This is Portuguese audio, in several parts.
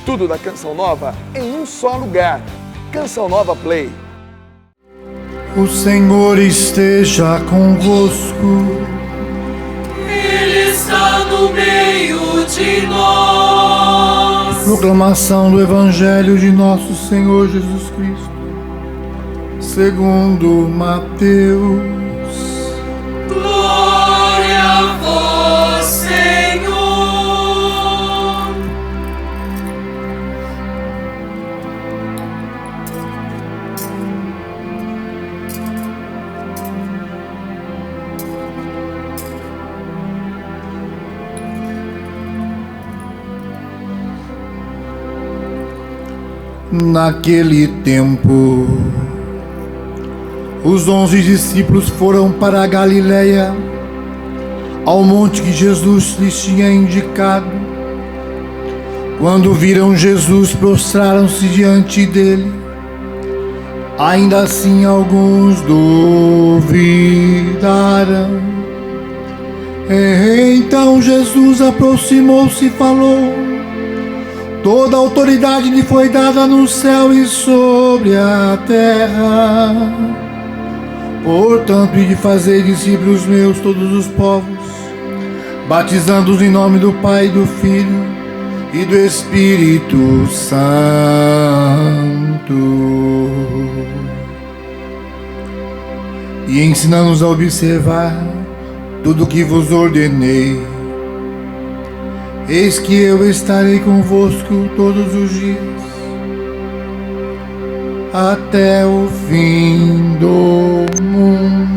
Tudo da Canção Nova em um só lugar. Canção Nova Play. O Senhor esteja convosco. Ele está no meio de nós. Proclamação do Evangelho de nosso Senhor Jesus Cristo, segundo Mateus. Glória a vós, Senhor. Naquele tempo, os 11 discípulos foram para a Galileia, ao monte que Jesus lhes tinha indicado. Quando viram Jesus, prostraram-se diante dele. Ainda assim, alguns duvidaram. Então Jesus aproximou-se e falou: toda a autoridade lhe foi dada no céu e sobre a terra. Portanto, ide fazer discípulos meus todos os povos, batizando-os em nome do Pai, do Filho e do Espírito Santo, e ensinando-os a observar tudo o que vos ordenei. Eis que eu estarei convosco todos os dias, até o fim do mundo.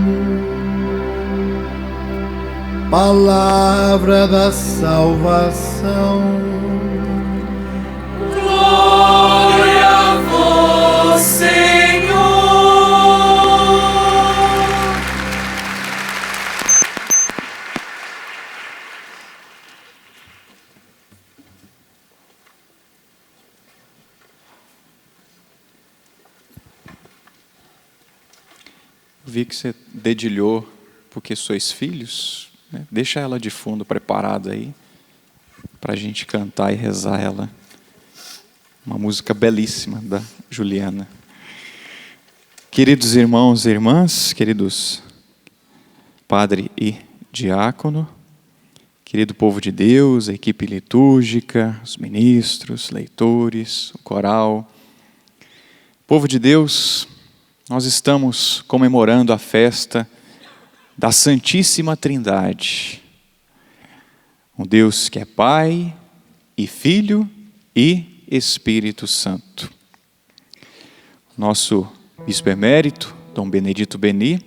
Palavra da salvação. Glória a vós, Senhor. Vi que você dedilhou porque sois filhos, né? Deixa ela de fundo preparada aí, para a gente cantar e rezar ela. Uma música belíssima da Juliana. Queridos irmãos e irmãs, queridos padre e diácono, querido povo de Deus, a equipe litúrgica, os ministros, leitores, o coral. Povo de Deus, nós estamos comemorando a festa da Santíssima Trindade. Um Deus que é Pai e Filho e Espírito Santo. Nosso bispo emérito, Dom Benedito Beni,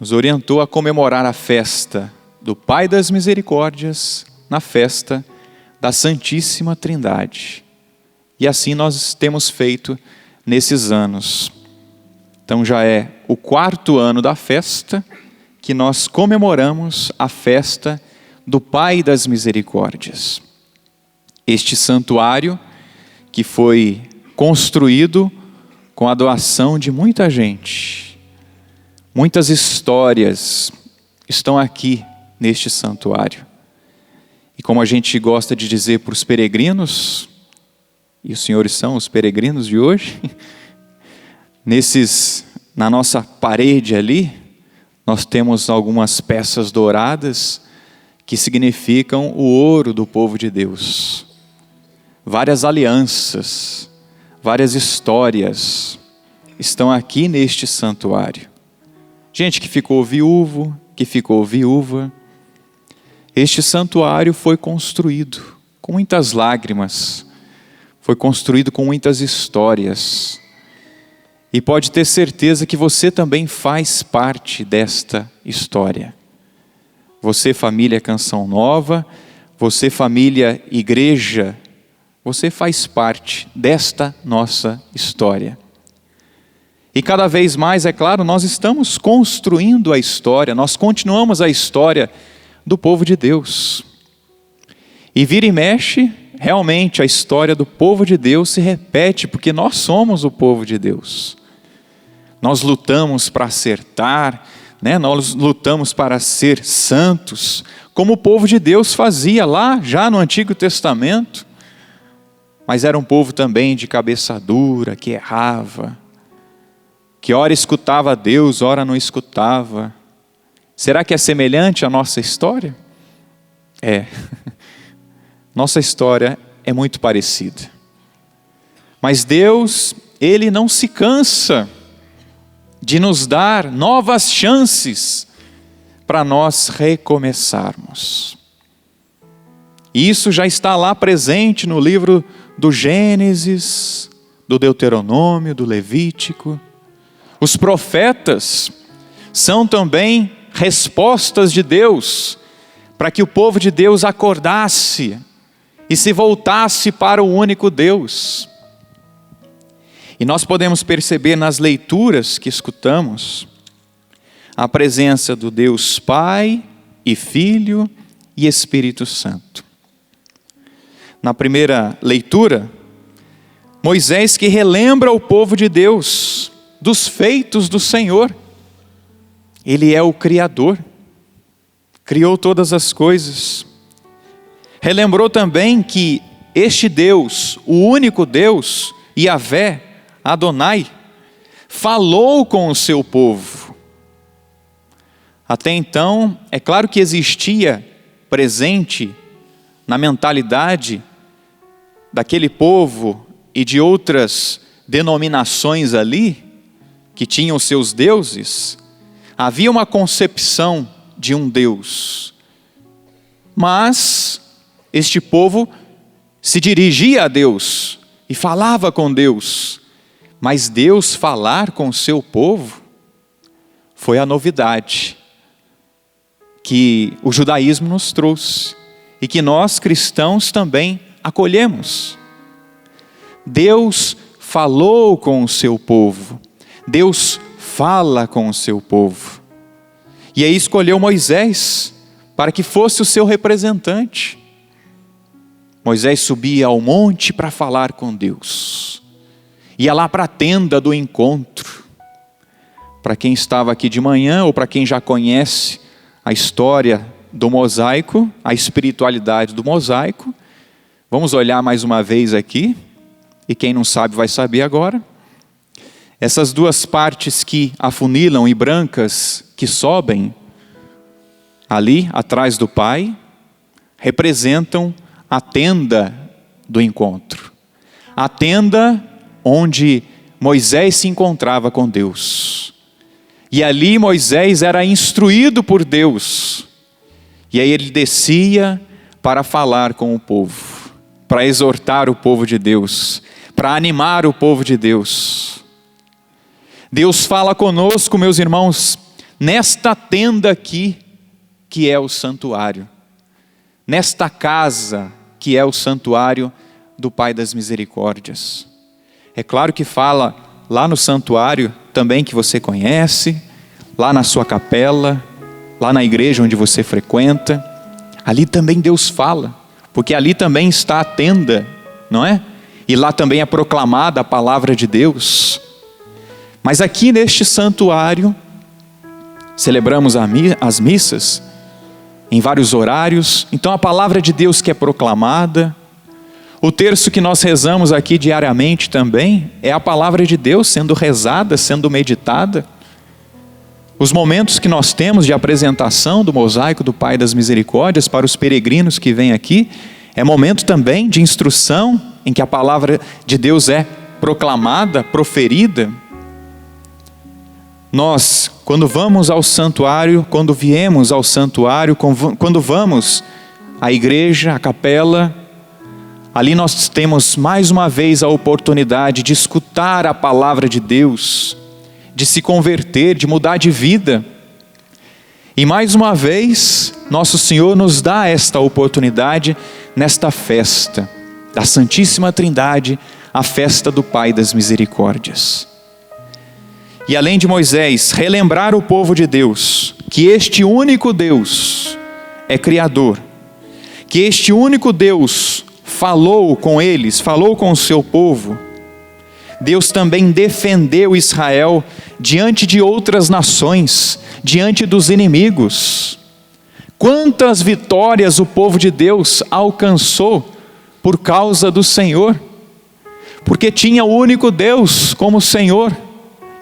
nos orientou a comemorar a festa do Pai das Misericórdias na festa da Santíssima Trindade. E assim nós temos feito nesses anos. Então já é o 4º ano da festa que nós comemoramos a festa do Pai das Misericórdias. Este santuário que foi construído com a doação de muita gente. Muitas histórias estão aqui neste santuário. E como a gente gosta de dizer para os peregrinos, e os senhores são os peregrinos de hoje, na nossa parede ali, nós temos algumas peças douradas que significam o ouro do povo de Deus. Várias alianças, várias histórias estão aqui neste santuário. Gente que ficou viúvo, que ficou viúva. Este santuário foi construído com muitas lágrimas, foi construído com muitas histórias. E pode ter certeza que você também faz parte desta história. Você, família Canção Nova, você, família Igreja, você faz parte desta nossa história. E cada vez mais, é claro, nós estamos construindo a história, nós continuamos a história do povo de Deus. E vira e mexe, realmente a história do povo de Deus se repete, porque nós somos o povo de Deus. Nós lutamos para acertar, né? Nós lutamos para ser santos, como o povo de Deus fazia lá, já no Antigo Testamento. mas era um povo também de cabeça dura, que errava, que ora escutava a Deus, ora não escutava. Será que é semelhante à nossa história? É. Nossa história é muito parecida. Mas Deus, Ele não se cansa de nos dar novas chances para nós recomeçarmos. E isso já está lá presente no livro do Gênesis, do Deuteronômio, do Levítico. Os profetas são também respostas de Deus para que o povo de Deus acordasse e se voltasse para o único Deus. E nós podemos perceber nas leituras que escutamos a presença do Deus Pai e Filho e Espírito Santo. Na primeira leitura, Moisés que relembra o povo de Deus dos feitos do Senhor. Ele é o Criador, criou todas as coisas. Relembrou também que este Deus, o único Deus, Yahvé, Adonai, falou com o seu povo. Até então, é claro que existia presente na mentalidade daquele povo e de outras denominações ali, que tinham seus deuses, havia uma concepção de um Deus. Mas este povo se dirigia a Deus e falava com Deus. Mas Deus falar com o seu povo foi a novidade que o judaísmo nos trouxe e que nós cristãos também acolhemos. Deus falou com o seu povo. Deus fala com o seu povo. E aí escolheu Moisés para que fosse o seu representante. Moisés subia ao monte para falar com Deus. Ia lá para a tenda do encontro. Para quem estava aqui de manhã, ou para quem já conhece a história do mosaico, a espiritualidade do mosaico, vamos olhar mais uma vez aqui, e quem não sabe vai saber agora. Essas duas partes que afunilam e brancas que sobem, ali atrás do Pai, representam a tenda do encontro. A tenda onde Moisés se encontrava com Deus. E ali Moisés era instruído por Deus. E aí ele descia para falar com o povo, para exortar o povo de Deus, para animar o povo de Deus. Deus fala conosco, meus irmãos, nesta tenda aqui, que é o santuário. Nesta casa, que é o santuário do Pai das Misericórdias. É claro que fala lá no santuário também que você conhece, lá na sua capela, lá na igreja onde você frequenta. Ali também Deus fala, porque ali também está a tenda, não é? E lá também é proclamada a palavra de Deus. Mas aqui neste santuário, celebramos as missas em vários horários. Então a palavra de Deus que é proclamada, o terço que nós rezamos aqui diariamente também, é a palavra de Deus sendo rezada, sendo meditada. Os momentos que nós temos de apresentação do mosaico do Pai das Misericórdias para os peregrinos que vêm aqui, é momento também de instrução, em que a palavra de Deus é proclamada, proferida. Nós, quando vamos ao santuário, quando viemos ao santuário, quando vamos à igreja, à capela, ali nós temos mais uma vez a oportunidade de escutar a palavra de Deus, de se converter, de mudar de vida. E mais uma vez, nosso Senhor nos dá esta oportunidade nesta festa da Santíssima Trindade, a festa do Pai das Misericórdias. E além de Moisés relembrar o povo de Deus que este único Deus é Criador, que este único Deus falou com eles, falou com o seu povo, Deus também defendeu Israel diante de outras nações, diante dos inimigos. Quantas vitórias o povo de Deus alcançou por causa do Senhor. porque tinha o único Deus como Senhor,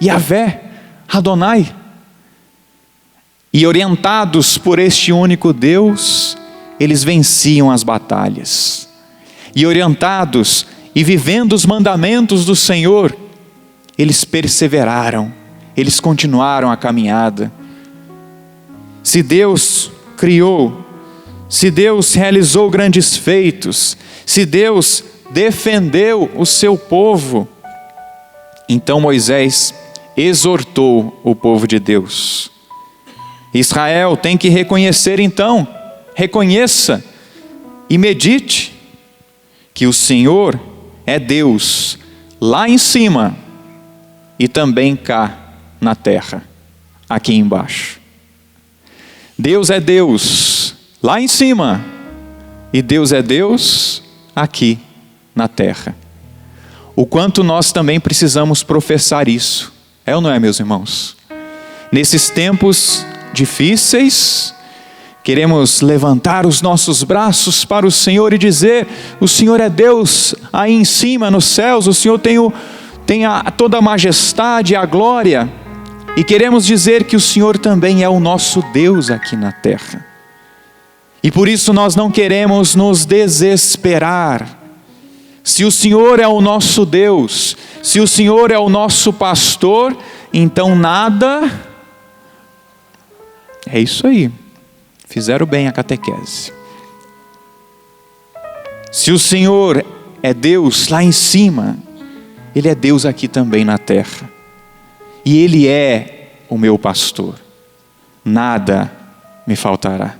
Yahvé, Adonai. E orientados por este único Deus, eles venciam as batalhas. E orientados e vivendo os mandamentos do Senhor, eles perseveraram, eles continuaram a caminhada. Se Deus criou, se Deus realizou grandes feitos, se Deus defendeu o seu povo, então Moisés exortou o povo de Deus. Israel tem que reconhecer então, reconheça e medite que o Senhor é Deus lá em cima e também cá na terra, aqui embaixo. Deus é Deus lá em cima e Deus é Deus aqui na terra. O quanto nós também precisamos professar isso, é ou não é, meus irmãos? Nesses tempos difíceis, queremos levantar os nossos braços para o Senhor e dizer: o Senhor é Deus aí em cima nos céus, o Senhor tem toda a majestade, a glória, e queremos dizer que o Senhor também é o nosso Deus aqui na terra. E por isso nós não queremos nos desesperar. Se o Senhor é o nosso Deus, se o Senhor é o nosso pastor, então nada... É isso aí, fizeram bem a catequese. Se o Senhor é Deus lá em cima, Ele é Deus aqui também na terra. E Ele é o meu pastor, nada me faltará.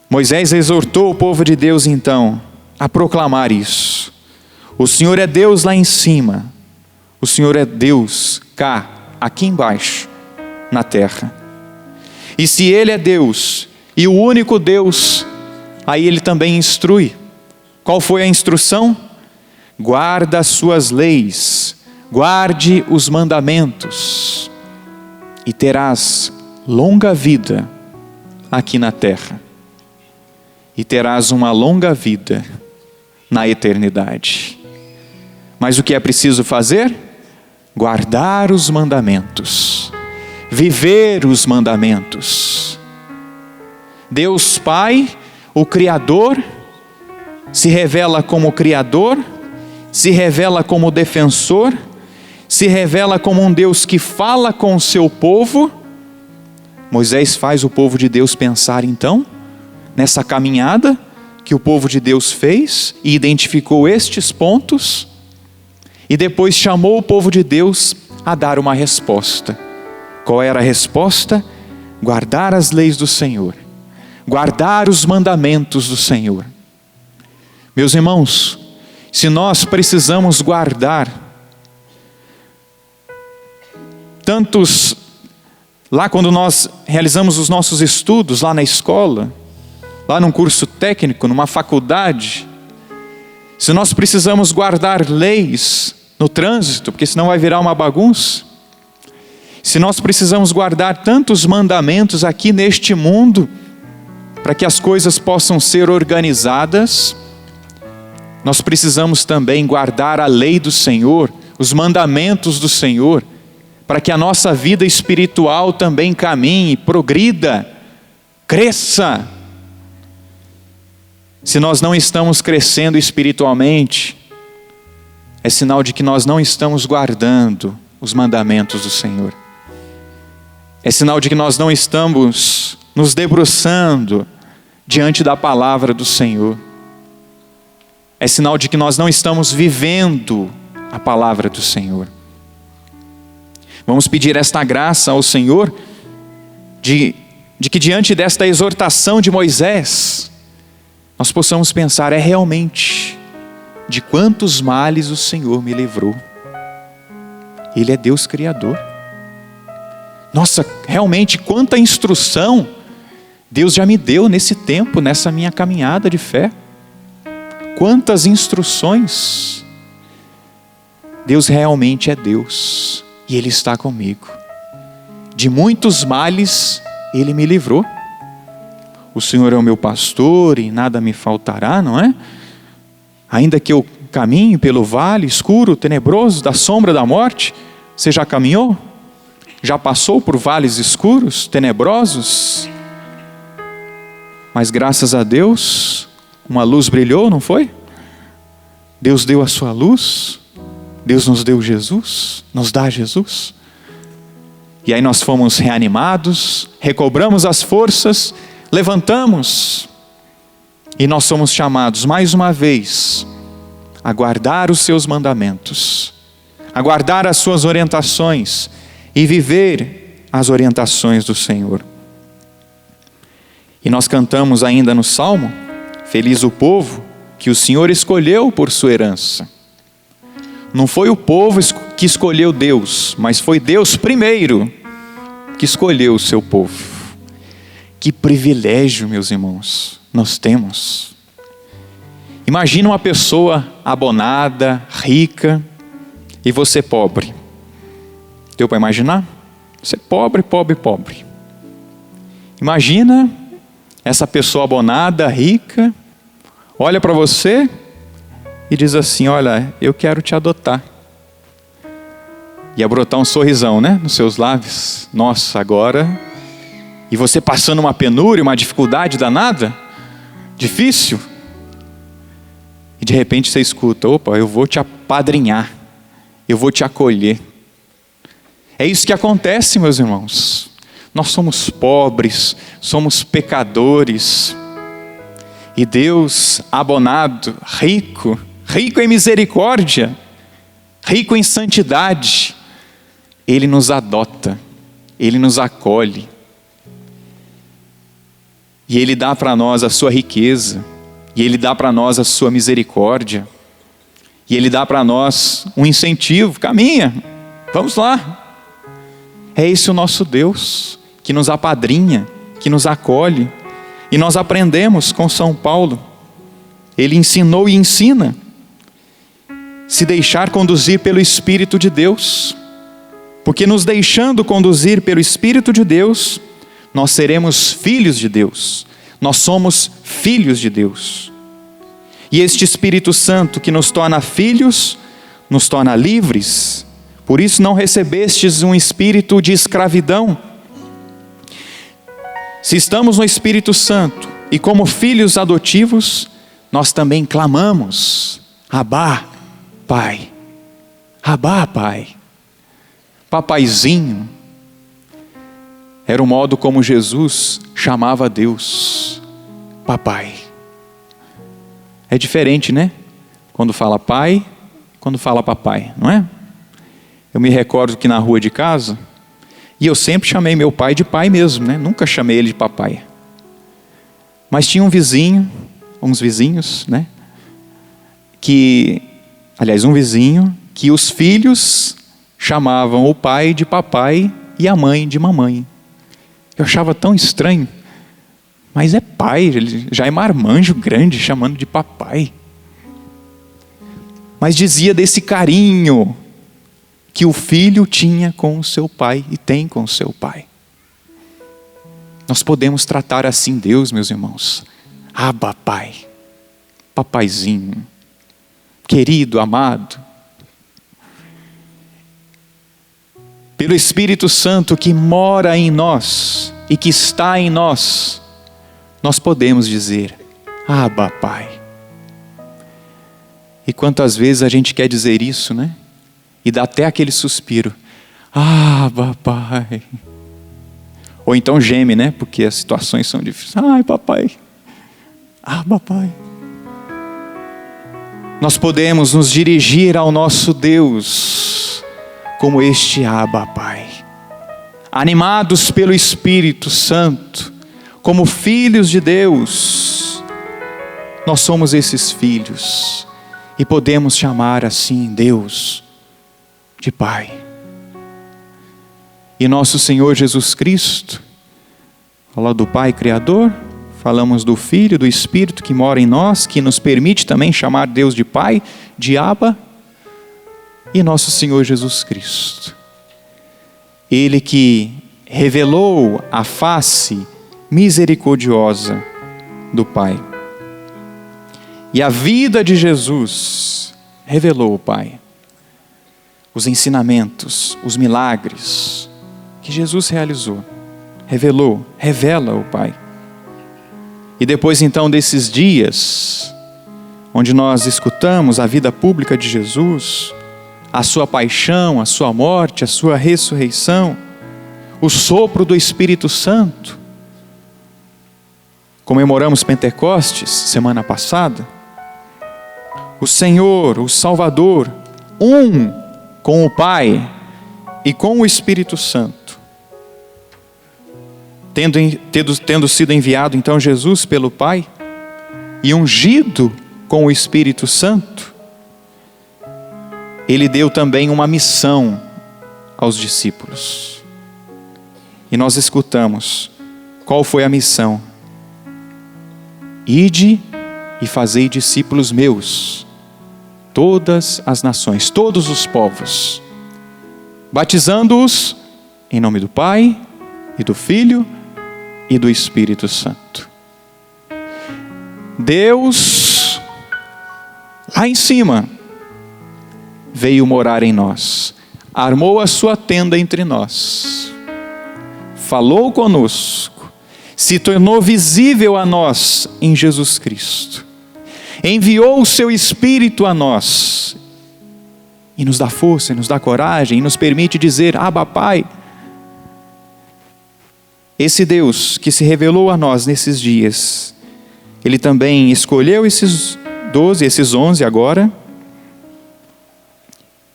Moisés exortou o povo de Deus então a proclamar isso. O Senhor é Deus lá em cima, o Senhor é Deus cá, aqui embaixo, na terra. E se Ele é Deus, e o único Deus, aí Ele também instrui. Qual foi a instrução? Guarda as suas leis, guarde os mandamentos, e terás longa vida aqui na terra. E terás uma longa vida na eternidade. Mas o que é preciso fazer? Guardar os mandamentos. Viver os mandamentos. Deus Pai, o Criador, se revela como Criador, se revela como defensor, se revela como um Deus que fala com o seu povo. Moisés faz o povo de Deus pensar então, nessa caminhada que o povo de Deus fez e identificou estes pontos, e depois chamou o povo de Deus a dar uma resposta. Qual era a resposta? Guardar as leis do Senhor, guardar os mandamentos do Senhor. Meus irmãos, se nós precisamos guardar tantos, lá quando nós realizamos os nossos estudos lá na escola, lá num curso técnico, numa faculdade, se nós precisamos guardar leis no trânsito, porque senão vai virar uma bagunça, se nós precisamos guardar tantos mandamentos aqui neste mundo, para que as coisas possam ser organizadas, nós precisamos também guardar a lei do Senhor, os mandamentos do Senhor, para que a nossa vida espiritual também caminhe, progrida, cresça. Se nós não estamos crescendo espiritualmente, é sinal de que nós não estamos guardando os mandamentos do Senhor. É sinal de que nós não estamos nos debruçando diante da palavra do Senhor. É sinal de que nós não estamos vivendo a palavra do Senhor. Vamos pedir esta graça ao Senhor, de que diante desta exortação de Moisés, nós possamos pensar, é realmente de quantos males o Senhor me livrou. Ele é Deus Criador. Nossa, realmente quanta instrução Deus já me deu nesse tempo, nessa minha caminhada de fé. Quantas instruções. Deus realmente é Deus e Ele está comigo. De muitos males Ele me livrou. O Senhor é o meu pastor e nada me faltará, não é? Ainda que eu caminho pelo vale escuro, tenebroso, da sombra da morte? Você já caminhou? Já passou por vales escuros, tenebrosos? Mas graças a Deus, uma luz brilhou, não foi? Deus deu a sua luz, Deus nos deu Jesus, nos dá Jesus. E aí nós fomos reanimados, recobramos as forças, levantamos. E nós somos chamados mais uma vez a guardar os seus mandamentos, a guardar as suas orientações e viver as orientações do Senhor. E nós cantamos ainda no Salmo: feliz o povo que o Senhor escolheu por sua herança. Não foi o povo que escolheu Deus, mas foi Deus primeiro que escolheu o seu povo. Que privilégio, meus irmãos, nós temos. Imagina uma pessoa abonada, rica, e você pobre. Deu para imaginar? Você pobre, pobre, pobre. Imagina essa pessoa abonada, rica, olha para você e diz assim: olha, eu quero te adotar. Ia brotar um sorrisão, né, nos seus lábios. Nossa, agora... E você passando uma penúria, uma dificuldade danada, difícil. E de repente você escuta: opa, eu vou te apadrinhar, eu vou te acolher. É isso que acontece, meus irmãos. Nós somos pobres, somos pecadores. E Deus, abonado, rico em misericórdia, rico em santidade, Ele nos adota, Ele nos acolhe. E Ele dá para nós a sua riqueza, e Ele dá para nós a sua misericórdia, e Ele dá para nós um incentivo: caminha, vamos lá. É esse o nosso Deus, que nos apadrinha, que nos acolhe. E nós aprendemos com São Paulo, ele ensinou e ensina: se deixar conduzir pelo Espírito de Deus, porque nos deixando conduzir pelo Espírito de Deus, nós seremos filhos de Deus, nós somos filhos de Deus. E este Espírito Santo que nos torna filhos, nos torna livres. Por isso não recebestes um espírito de escravidão. Se estamos no Espírito Santo e como filhos adotivos, nós também clamamos: Abá, Pai. Abá, Pai. Papaizinho. Era o modo como Jesus chamava Deus: Papai. É diferente, né? Quando fala pai, quando fala papai, não é? Eu me recordo que na rua de casa, e eu sempre chamei meu pai de pai mesmo, né? Nunca chamei ele de papai. Mas tinha um vizinho, uns vizinhos, né? Um vizinho, que os filhos chamavam o pai de papai e a mãe de mamãe. Eu achava tão estranho, mas é pai, ele já é marmanjo grande, chamando de papai. Mas dizia desse carinho que o filho tinha com o seu pai e tem com o seu pai. Nós podemos tratar assim Deus, meus irmãos: Abba, Pai, papaizinho, querido, amado. Pelo Espírito Santo que mora em nós e que está em nós, nós podemos dizer: Abba, Pai. E quantas vezes a gente quer dizer isso, né? E dá até aquele suspiro: Abba, Pai. Ou então geme, né? Porque as situações são difíceis. Ai, papai. Abba, Pai. Nós podemos nos dirigir ao nosso Deus como este Abba, Pai. Animados pelo Espírito Santo, como filhos de Deus. Nós somos esses filhos e podemos chamar assim Deus de Pai. E nosso Senhor Jesus Cristo, fala do Pai Criador, falamos do Filho, do Espírito que mora em nós, que nos permite também chamar Deus de Pai, de Abba, e nosso Senhor Jesus Cristo. Ele que revelou a face misericordiosa do Pai. E a vida de Jesus revelou, Pai, os ensinamentos, os milagres que Jesus realizou. Revelou, revela-o, Pai. E depois então desses dias, onde nós escutamos a vida pública de Jesus, a sua paixão, a sua morte, a sua ressurreição, o sopro do Espírito Santo. Comemoramos Pentecostes semana passada. O Senhor, o Salvador, um com o Pai e com o Espírito Santo. Tendo sido enviado então Jesus pelo Pai e ungido com o Espírito Santo, Ele deu também uma missão aos discípulos. E nós escutamos qual foi a missão. Ide e fazei discípulos meus, todas as nações, todos os povos, batizando-os em nome do Pai e do Filho e do Espírito Santo. Deus, lá em cima, veio morar em nós, armou a sua tenda entre nós, falou conosco, se tornou visível a nós em Jesus Cristo, enviou o seu Espírito a nós, e nos dá força, e nos dá coragem, e nos permite dizer: Abba, Pai. Esse Deus que se revelou a nós nesses dias, Ele também escolheu esses 12, esses 11 agora,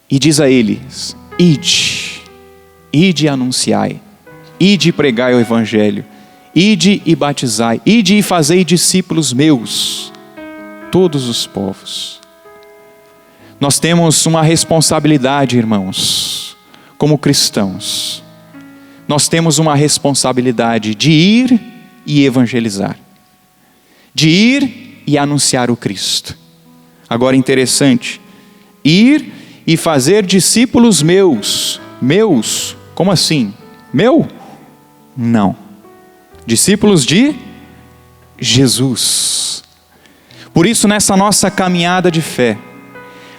e diz a eles: ide e anunciai, ide e pregai o Evangelho, ide e batizai, ide e fazei discípulos meus, todos os povos. Nós temos uma responsabilidade, irmãos, como cristãos. Nós temos uma responsabilidade de ir e evangelizar, de ir e anunciar o Cristo. Agora, interessante, ir e fazer discípulos meus. Meus? Como assim? Meu? Não. Discípulos de Jesus. Por isso, nessa nossa caminhada de fé,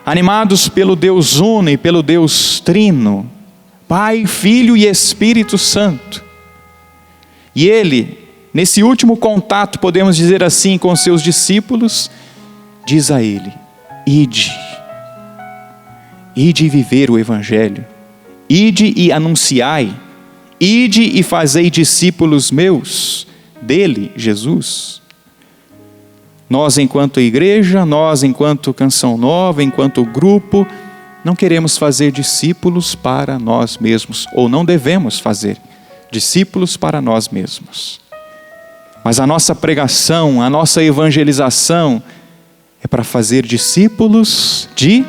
animados pelo Deus Uno e pelo Deus Trino, Pai, Filho e Espírito Santo, e Ele, nesse último contato, podemos dizer assim, com seus discípulos, diz a Ele: ide viver o Evangelho, ide e anunciai, ide e fazei discípulos meus, dele, Jesus. Nós, enquanto igreja, nós, enquanto Canção Nova, enquanto grupo, não queremos fazer discípulos para nós mesmos, ou não devemos fazer discípulos para nós mesmos. Mas a nossa pregação, a nossa evangelização é para fazer discípulos de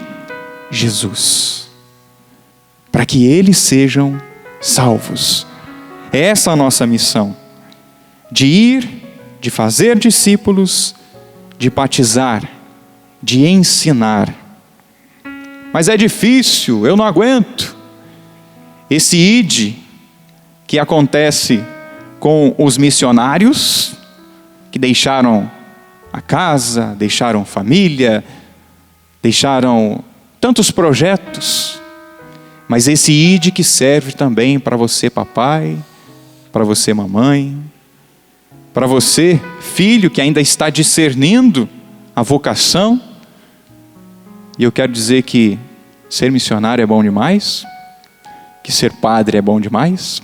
Jesus, para que eles sejam salvos. É essa a nossa missão, de ir, de fazer discípulos, de batizar, de ensinar. Mas é difícil, eu não aguento. Esse ide que acontece com os missionários que deixaram a casa, deixaram família, deixaram tantos projetos. Mas esse ide que serve também para você, papai, para você, mamãe, para você, filho, que ainda está discernindo a vocação. E eu quero dizer que ser missionário é bom demais, que ser padre é bom demais,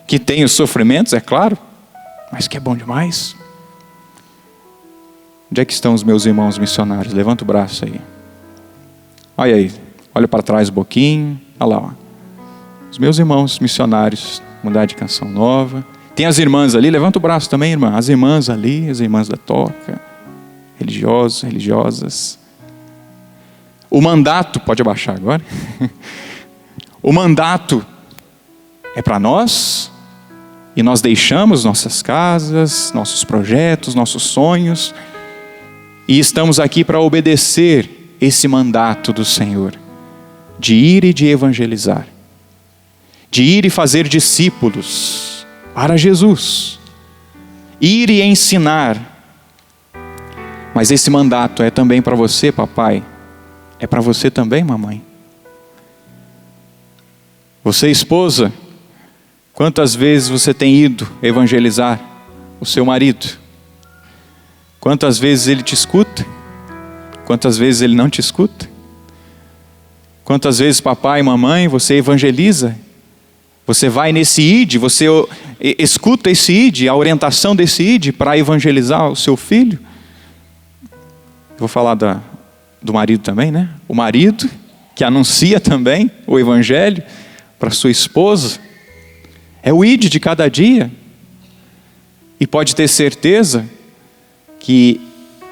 que tem os sofrimentos, é claro, mas que é bom demais. Onde é que estão os meus irmãos missionários? Levanta o braço aí. Olha aí, olha para trás um pouquinho, olha lá, ó. Os meus irmãos missionários, mudar de Canção Nova. Tem as irmãs ali, levanta o braço também, irmã. As irmãs ali, as irmãs da toca, religiosos, religiosas. O mandato, pode abaixar agora. O mandato é para nós, e nós deixamos nossas casas, nossos projetos, nossos sonhos, e estamos aqui para obedecer esse mandato do Senhor, de ir e de evangelizar, de ir e fazer discípulos para Jesus, ir e ensinar. Mas esse mandato é também para você, papai, É para você também, mamãe. Você, esposa, quantas vezes você tem ido evangelizar o seu marido? Quantas vezes ele te escuta? Quantas vezes ele não te escuta? Quantas vezes, papai e mamãe, você evangeliza? Você vai nesse ID, você escuta esse ID, a orientação desse ID para evangelizar o seu filho? Vou falar do marido também, né? O marido que anuncia também o evangelho para sua esposa. É o ID de cada dia. E pode ter certeza que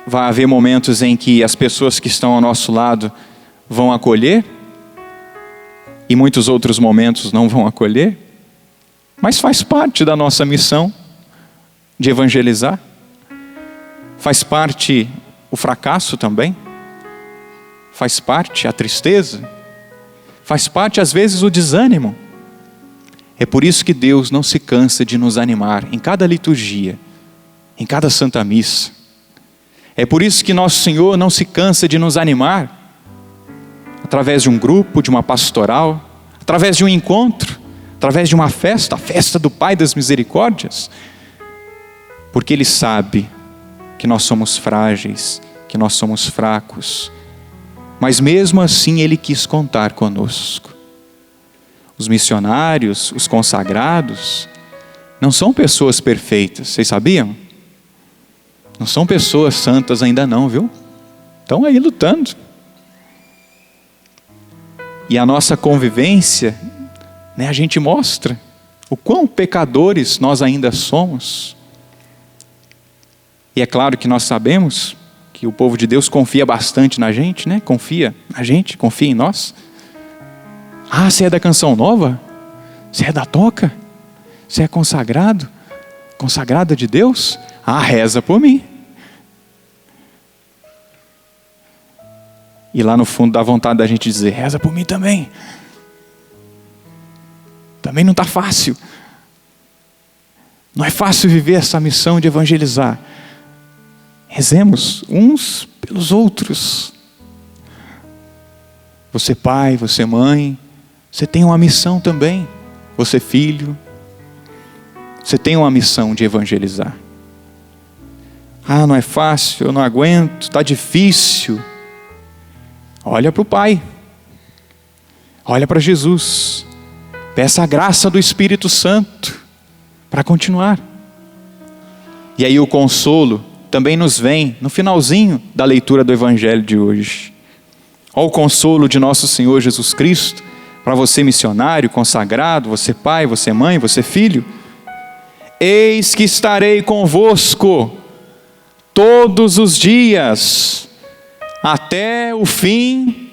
vai haver momentos em que as pessoas que estão ao nosso lado vão acolher, e muitos outros momentos não vão acolher, mas faz parte da nossa missão de evangelizar. Faz parte o fracasso também, faz parte a tristeza, faz parte às vezes o desânimo. É por isso que Deus não se cansa de nos animar em cada liturgia, em cada Santa Missa. É por isso que Nosso Senhor não se cansa de nos animar através de um grupo, de uma pastoral, através de um encontro, através de uma festa, a festa do Pai das Misericórdias, porque Ele sabe que nós somos frágeis, que nós somos fracos, mas mesmo assim Ele quis contar conosco. Os missionários, os consagrados, não são pessoas perfeitas, vocês sabiam? Não são pessoas santas ainda não, viu? Estão aí lutando. E a nossa convivência, né, a gente mostra o quão pecadores nós ainda somos. E é claro que nós sabemos que o povo de Deus confia bastante na gente, né? Confia na gente, confia em nós. Ah, você é da Canção Nova? Você é da Toca? Você é consagrado? Consagrada de Deus? Ah, reza por mim. E lá no fundo dá vontade da gente dizer, reza por mim também. Também não está fácil. Não é fácil viver essa missão de evangelizar. Rezemos uns pelos outros. Você pai, você mãe, você tem uma missão também. Você filho, você tem uma missão de evangelizar. Ah, não é fácil, eu não aguento, está difícil. Olha para o Pai, olha para Jesus, peça a graça do Espírito Santo para continuar. E aí o consolo também nos vem no finalzinho da leitura do Evangelho de hoje. Olha o consolo de nosso Senhor Jesus Cristo, para você missionário, consagrado, você pai, você mãe, você filho. Eis que estarei convosco todos os dias, até o fim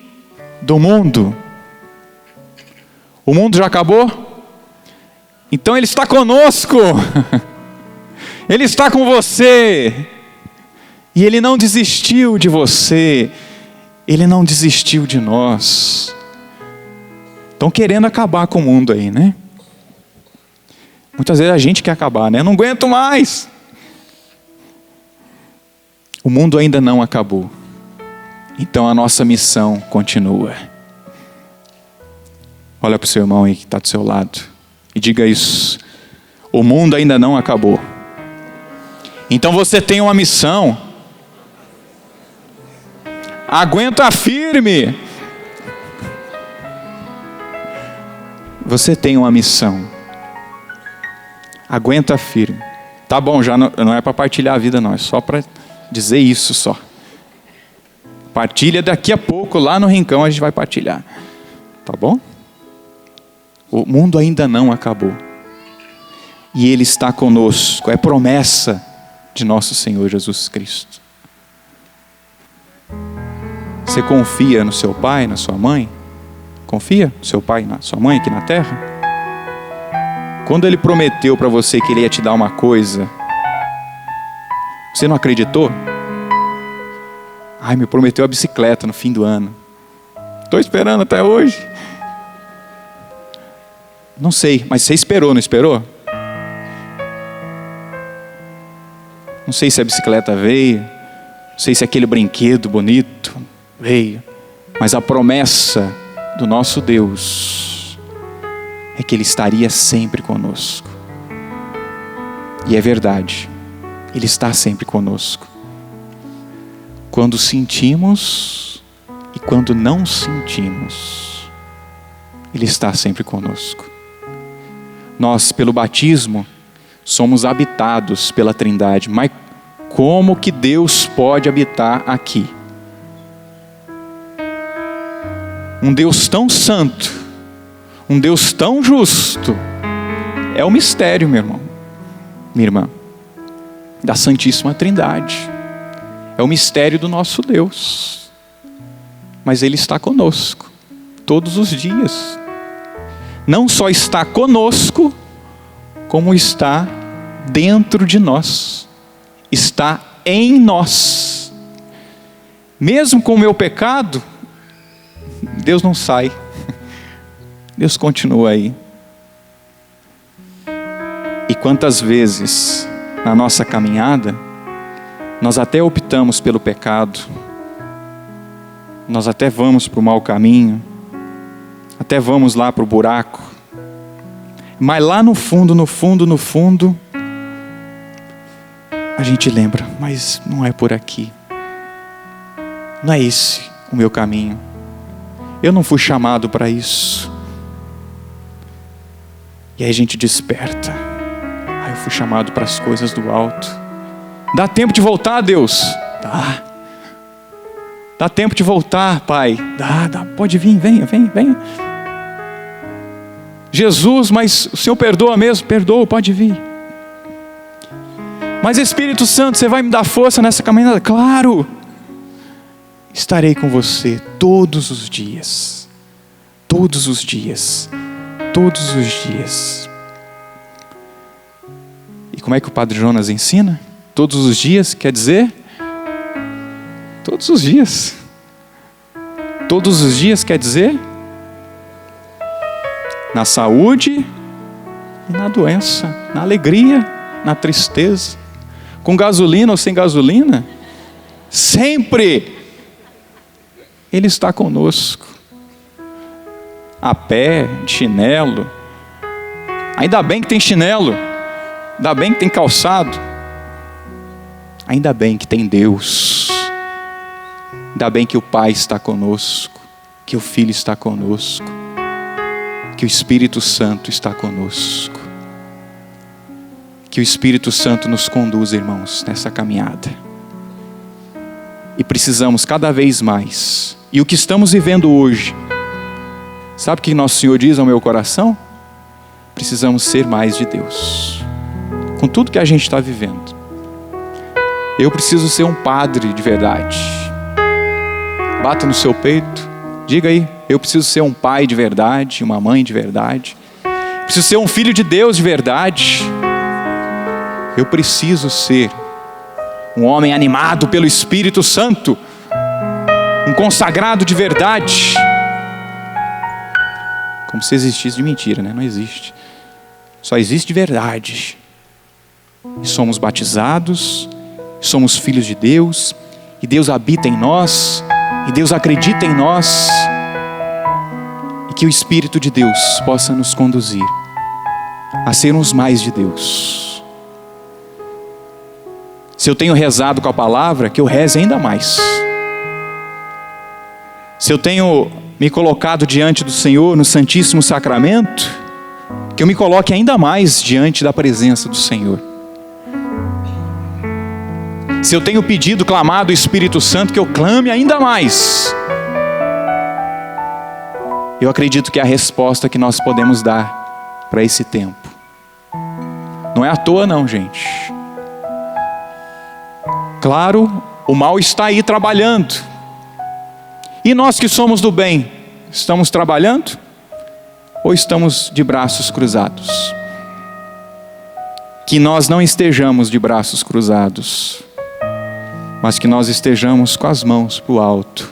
do mundo. O mundo já acabou? Então Ele está conosco. Ele está com você. E Ele não desistiu de você. Ele não desistiu de nós. Estão querendo acabar com o mundo aí, né? Muitas vezes a gente quer acabar, né? Eu não aguento mais. O mundo ainda não acabou. Então a nossa missão continua. Olha para o seu irmão aí que está do seu lado e diga isso. O mundo ainda não acabou. Então você tem uma missão. Aguenta firme. Você tem uma missão. Aguenta firme. Tá bom, já não é para partilhar a vida não, é só para dizer isso só. Partilha daqui a pouco, lá no rincão a gente vai partilhar. Tá bom? O mundo ainda não acabou. E Ele está conosco. É promessa de nosso Senhor Jesus Cristo. Você confia no seu pai, na sua mãe? Confia no seu pai, na sua mãe aqui na terra? Quando Ele prometeu para você que Ele ia te dar uma coisa, você não acreditou? Ai, me prometeu a bicicleta no fim do ano. Estou esperando até hoje. Não sei, mas você esperou, não esperou? Não sei se a bicicleta veio. Não sei se aquele brinquedo bonito veio. Mas a promessa do nosso Deus é que Ele estaria sempre conosco. E é verdade, Ele está sempre conosco. Quando sentimos e quando não sentimos, Ele está sempre conosco. Nós, pelo batismo, somos habitados pela Trindade. Mas como que Deus pode habitar aqui? Um Deus tão santo, um Deus tão justo, é o mistério, meu irmão, minha irmã, da Santíssima Trindade. É o mistério do nosso Deus. Mas Ele está conosco todos os dias. Não só está conosco, como está dentro de nós. Está em nós. Mesmo com o meu pecado, Deus não sai. Deus continua aí. E quantas vezes na nossa caminhada nós até optamos pelo pecado, nós até vamos para o mau caminho, até vamos lá para o buraco, mas lá no fundo, a gente lembra, mas não é por aqui, não é esse o meu caminho, eu não fui chamado para isso. E aí a gente desperta, eu fui chamado para as coisas do alto. Dá tempo de voltar, Deus? Dá. Dá tempo de voltar, Pai? Dá. Pode vir, venha. Jesus, mas o Senhor perdoa mesmo? Perdoa, pode vir. Mas Espírito Santo, você vai me dar força nessa caminhada? Claro. Estarei com você todos os dias. Todos os dias. Todos os dias. E como é que o Padre Jonas ensina? Todos os dias quer dizer? Todos os dias. Todos os dias quer dizer? Na saúde e na doença, na alegria, na tristeza, com gasolina ou sem gasolina, sempre Ele está conosco. A pé, de chinelo. Ainda bem que tem chinelo, ainda bem que tem calçado. Ainda bem que tem Deus. Ainda bem que o Pai está conosco, que o Filho está conosco, que o Espírito Santo está conosco. Que o Espírito Santo nos conduza, irmãos, nessa caminhada. E precisamos cada vez mais. E o que estamos vivendo hoje, sabe o que Nosso Senhor diz ao meu coração? Precisamos ser mais de Deus. Com tudo que a gente está vivendo. Eu preciso ser um padre de verdade. Bata no seu peito. Diga aí, eu preciso ser um pai de verdade, uma mãe de verdade. Preciso ser um filho de Deus de verdade. Eu preciso ser um homem animado pelo Espírito Santo. Um consagrado de verdade. Como se existisse de mentira, né? Não existe. Só existe de verdade. E somos batizados, somos filhos de Deus, e Deus habita em nós, e Deus acredita em nós, e que o Espírito de Deus possa nos conduzir a sermos mais de Deus. Se eu tenho rezado com a palavra, que eu reze ainda mais. Se eu tenho me colocado diante do Senhor no Santíssimo Sacramento, que eu me coloque ainda mais diante da presença do Senhor. Se eu tenho pedido, clamado o Espírito Santo, que eu clame ainda mais. Eu acredito que é a resposta que nós podemos dar para esse tempo. Não é à toa não, gente. Claro, o mal está aí trabalhando. E nós que somos do bem, estamos trabalhando? Ou estamos de braços cruzados? Que nós não estejamos de braços cruzados, mas que nós estejamos com as mãos para o alto.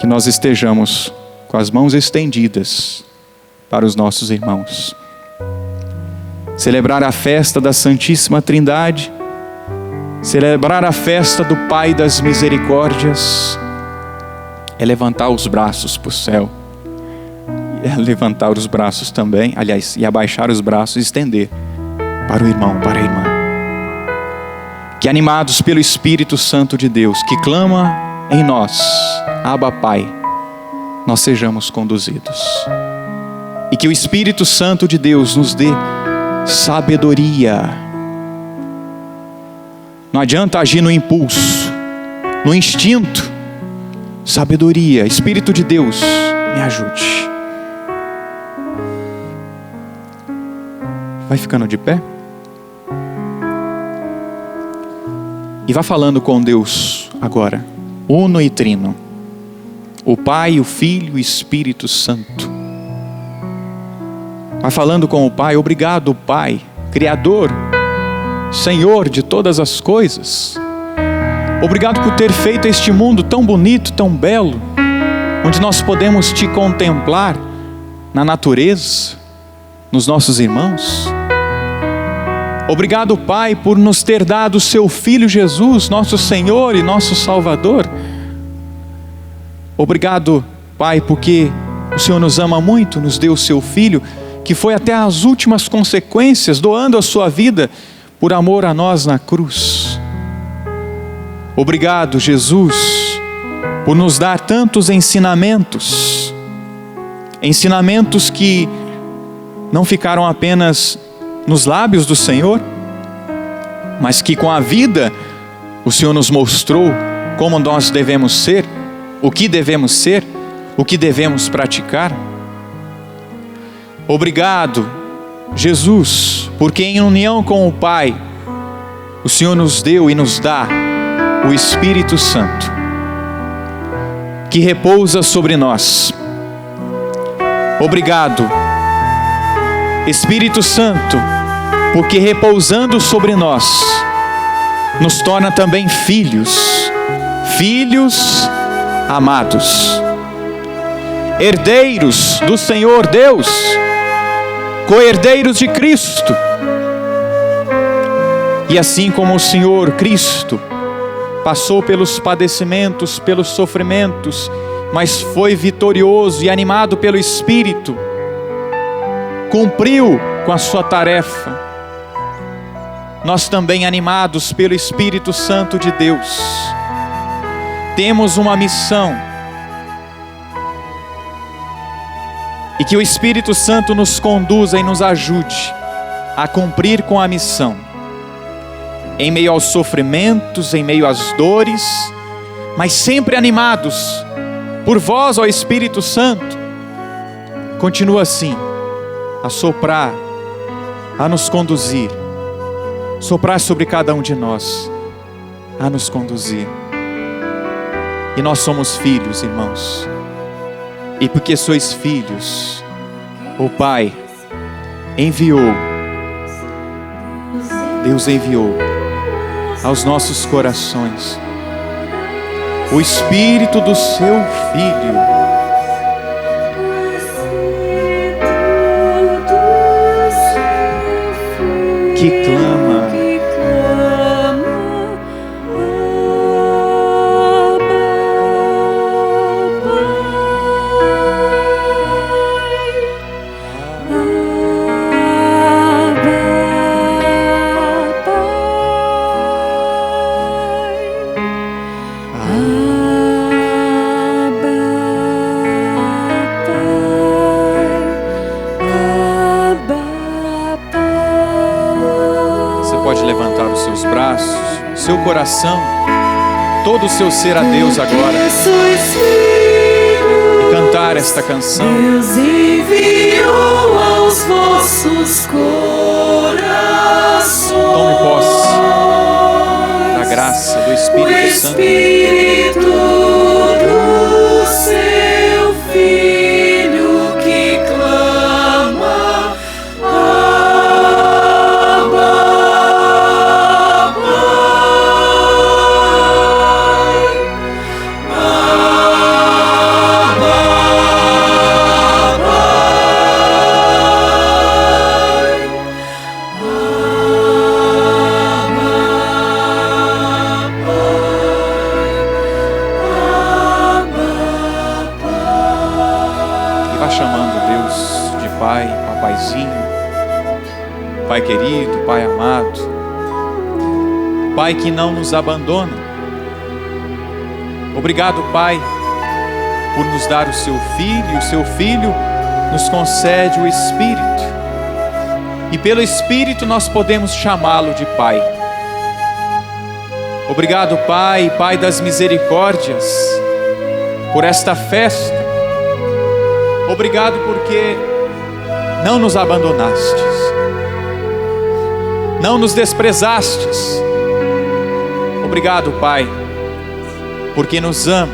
Que nós estejamos com as mãos estendidas para os nossos irmãos. Celebrar a festa da Santíssima Trindade, celebrar a festa do Pai das Misericórdias, é levantar os braços para o céu. É levantar os braços também, aliás, e abaixar os braços e estender para o irmão, para a irmã. Que animados pelo Espírito Santo de Deus, que clama em nós, Abba Pai, nós sejamos conduzidos. E que o Espírito Santo de Deus nos dê sabedoria. Não adianta agir no impulso, no instinto. Sabedoria, Espírito de Deus, me ajude. Vai ficando de pé. E vá falando com Deus agora, uno e trino. O Pai, o Filho e o Espírito Santo. Vai falando com o Pai. Obrigado, Pai, Criador, Senhor de todas as coisas. Obrigado por ter feito este mundo tão bonito, tão belo, onde nós podemos Te contemplar na natureza, nos nossos irmãos. Obrigado, Pai, por nos ter dado o Seu Filho Jesus, nosso Senhor e nosso Salvador. Obrigado, Pai, porque o Senhor nos ama muito, nos deu o Seu Filho, que foi até as últimas consequências, doando a Sua vida por amor a nós na cruz. Obrigado, Jesus, por nos dar tantos ensinamentos. Ensinamentos que não ficaram apenas nos lábios do Senhor, mas que com a vida o Senhor nos mostrou como nós devemos ser, o que devemos praticar. Obrigado, Jesus, porque em união com o Pai, o Senhor nos deu e nos dá o Espírito Santo, que repousa sobre nós. Obrigado, Espírito Santo, porque repousando sobre nós, nos torna também filhos, filhos amados, herdeiros do Senhor Deus, co-herdeiros de Cristo. E assim como o Senhor Cristo passou pelos padecimentos, pelos sofrimentos, mas foi vitorioso e animado pelo Espírito, cumpriu com a sua tarefa. Nós também, animados pelo Espírito Santo de Deus, temos uma missão. E que o Espírito Santo nos conduza e nos ajude a cumprir com a missão. Em meio aos sofrimentos, em meio às dores, mas sempre animados por vós, ó Espírito Santo. Continua assim, a soprar, a nos conduzir, soprar sobre cada um de nós, a nos conduzir. E nós somos filhos, irmãos, e porque sois filhos, o Pai enviou, Deus enviou aos nossos corações o Espírito do seu Filho, que clama, seu coração, todo o seu ser a Deus agora, e cantar esta canção. Deus enviou aos vossos corações. Tome posse da graça do Espírito Santo. O Espírito do seu Filho que clama, chamando Deus de Pai, Papaizinho, Pai querido, Pai amado, Pai que não nos abandona. Obrigado, Pai, por nos dar o seu Filho, e o seu Filho nos concede o Espírito. E pelo Espírito nós podemos chamá-lo de Pai. Obrigado, Pai, Pai das misericórdias, por esta festa. Obrigado porque não nos abandonastes, não nos desprezastes. Obrigado, Pai, porque nos ama.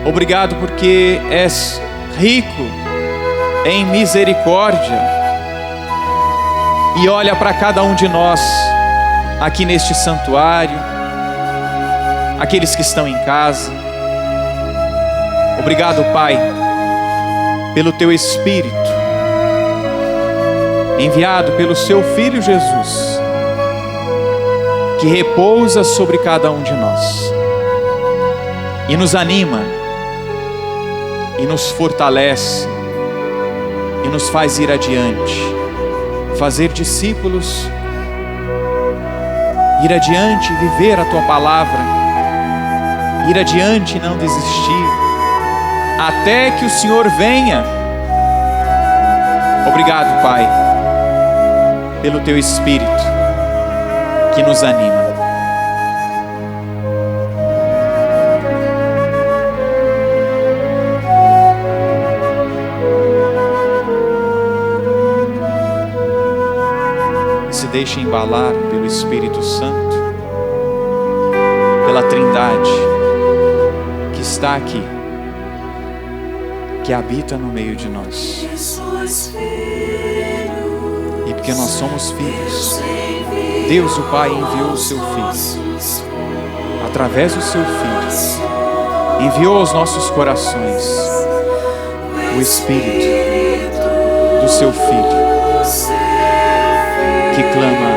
Obrigado porque és rico em misericórdia e olha para cada um de nós aqui neste santuário, aqueles que estão em casa. Obrigado, Pai, pelo teu Espírito enviado pelo seu Filho Jesus, que repousa sobre cada um de nós e nos anima e nos fortalece e nos faz ir adiante, fazer discípulos, ir adiante, viver a tua palavra, ir adiante e não desistir, até que o Senhor venha. Obrigado, Pai, pelo teu Espírito que nos anima. Se deixe embalar pelo Espírito Santo, pela Trindade que está aqui, que habita no meio de nós. E porque nós somos filhos, Deus o Pai enviou o seu Filho, através do seu Filho, enviou aos nossos corações o Espírito do seu Filho, que clama: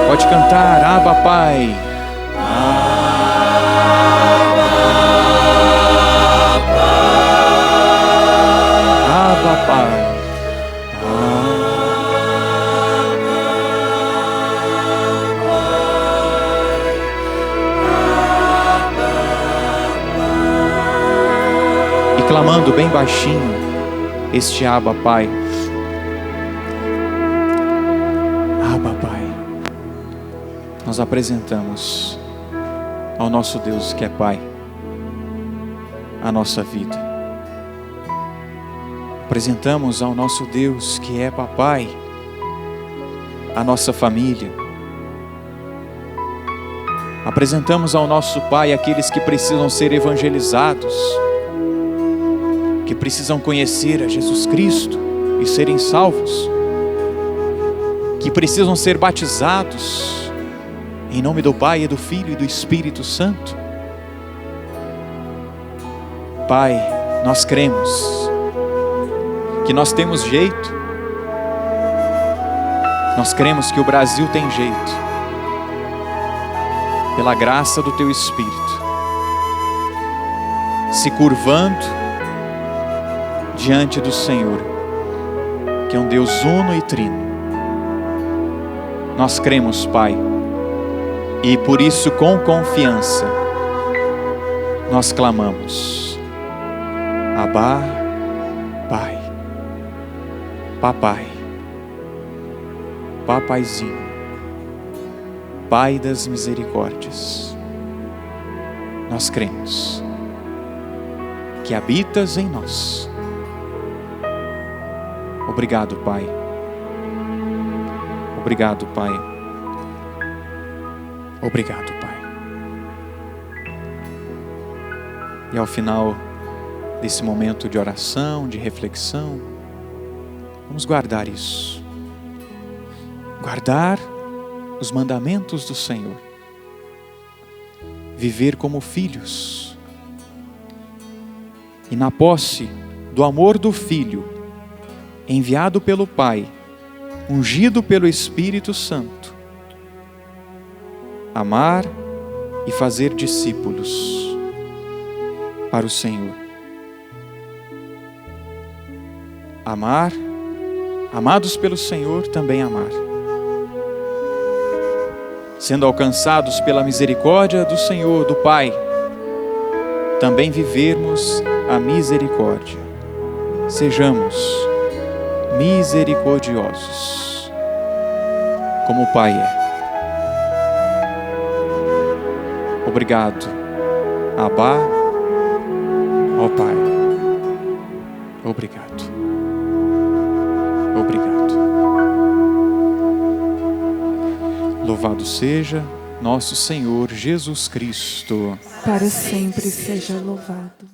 pode cantar, Abba Pai. Abba Pai. E clamando bem baixinho este Abba Pai. Abba Pai. Nós apresentamos ao nosso Deus que é Pai a nossa vida. Apresentamos ao nosso Deus que é Papai a nossa família. Apresentamos ao nosso Pai aqueles que precisam ser evangelizados, que precisam conhecer a Jesus Cristo e serem salvos, que precisam ser batizados em nome do Pai e do Filho e do Espírito Santo. Pai, nós cremos que nós temos jeito. Nós cremos que o Brasil tem jeito, pela graça do teu Espírito, se curvando diante do Senhor, que é um Deus uno e trino. Nós cremos, Pai, e por isso com confiança nós clamamos: Abba, Pai, Papai, Papaizinho, Pai das misericórdias. Nós cremos que habitas em nós. Obrigado, Pai. Obrigado, Pai. Obrigado, Pai. E ao final desse momento de oração, de reflexão, vamos guardar isso. Guardar os mandamentos do Senhor. Viver como filhos. E na posse do amor do Filho, enviado pelo Pai, ungido pelo Espírito Santo, amar e fazer discípulos para o Senhor. Amar, amados pelo Senhor, também amar. Sendo alcançados pela misericórdia do Senhor, do Pai, também vivermos a misericórdia. Sejamos misericordiosos, como o Pai é. Obrigado, Abba, ó Pai. Obrigado. Obrigado. Louvado seja nosso Senhor Jesus Cristo. Para sempre seja louvado.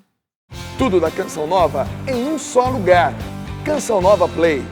Tudo da Canção Nova em um só lugar. Canção Nova Play.